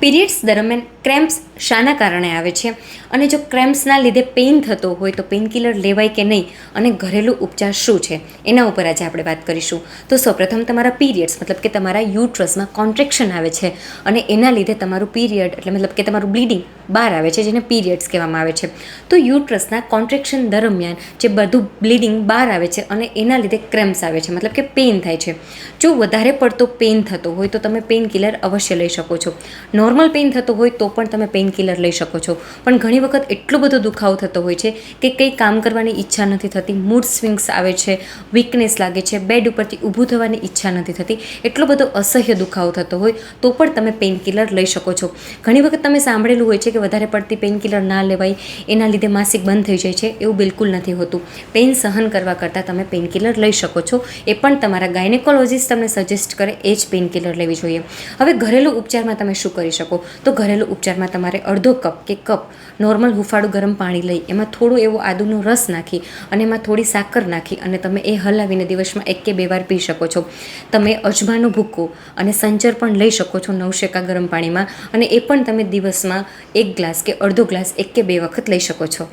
Periods દરમિયાન cramps શાના કારણે આવે છે અને જો ક્રેમ્પ્સના લીધે પેઇન થતો હોય તો પેઇનકિલર લેવાય કે નહીં અને ઘરેલું ઉપચાર શું છે એના ઉપર આજે આપણે વાત કરીશું. તો સૌપ્રથમ તમારા પીરિયડ્સ મતલબ કે તમારા યુટ્રસમાં કોન્ટ્રેક્શન આવે છે અને એના લીધે તમારું પીરિયડ એટલે મતલબ કે તમારું બ્લીડિંગ બહાર આવે છે, જેને પીરિયડ્સ કહેવામાં આવે છે. તો યુટ્રસના કોન્ટ્રેક્શન દરમિયાન જે બધું બ્લીડિંગ બહાર આવે છે અને એના લીધે ક્રેમ્પ્સ આવે છે, મતલબ કે પેઇન થાય છે. જો વધારે પડતો પેઇન થતો હોય તો તમે પેઇનકિલર અવશ્ય લઈ શકો છો. નોર્મલ પેઇન થતો હોય તો પણ તમે પેઇનકિલર લઈ શકો છો. પણ ઘણી વખત એટલો બધો દુખાવો થતો હોય છે કે કંઈ કામ કરવાની ઈચ્છા નથી થતી, મૂડ સ્વિંગ્સ આવે છે, વીકનેસ લાગે છે, બેડ ઉપરથી ઊભું થવાની ઈચ્છા નથી થતી, એટલો બધો અસહ્ય દુખાવો થતો હોય તો પણ તમે પેઇનકિલર લઈ શકો છો. ઘણી વખત તમે સાંભળેલું હોય છે કે વધારે પડતી પેઇનકિલર ના લેવાય, એના લીધે માસિક બંધ થઈ જાય છે. એવું બિલકુલ નથી હોતું. પેઇન સહન કરવા કરતાં તમે પેઇનકિલર લઈ શકો છો. એ પણ તમારા ગાયનેકોલોજીસ્ટ તમને સજેસ્ટ કરે એ જ પેઇનકિલર લેવી જોઈએ. હવે ઘરેલું ઉપચારમાં તમે શું કરી શકો? તો ઘરેલું ઉપચારમાં તમારે અડધો કપ નોર્મલ હુંફાળું ગરમ પાણી લઈ એમાં થોડું એવો આદુનો રસ નાખી અને એમાં થોડી સાકર નાખી અને તમે એ હલાવીને દિવસમાં 1 કે 2 વાર પી શકો છો. તમે અજમાનો ભૂકો અને સંચર પણ લઈ શકો છો નવશેકા ગરમ પાણીમાં, અને એ પણ તમે દિવસમાં 1 ગ્લાસ કે અડધો ગ્લાસ 1 કે 2 વખત લઈ શકો છો.